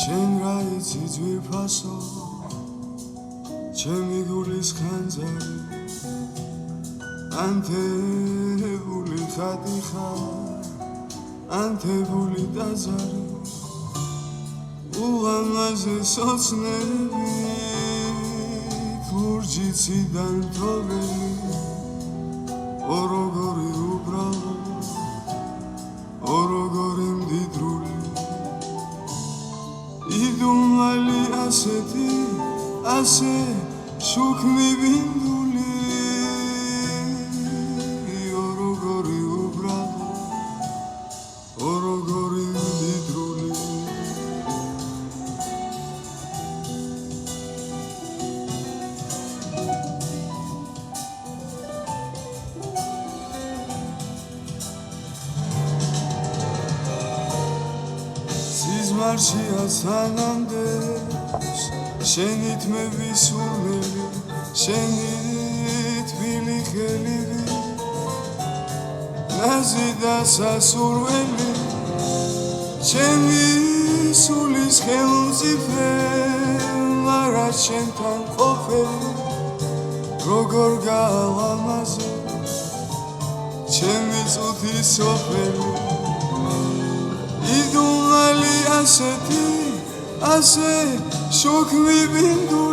შენ რა იცი ძვირფასო ჩემი გულის ხანძარი ანთებული ხატი ხარ ანთებული ტაძარი ულამაზე სოცნები ლურჯიციდან თოველი ოროგორი უბრალო ოროგორი მდიდრული იდუმალი ასეთი ასე შუქმი ბინდული ოროგორი უბრალო ოროგორი მდიდრული სიზმარშია სანამდეს შენით მე ვისურველი შენით თბილი ხელივი ნაზი და სასურველი ჩემი სულის ხელმწიფელა რა შენთან ყოფილი როგორ გაალამაზე ჩემი წუთი სოფელი იდუმალი ასეთი ასე შუქმი ბინდული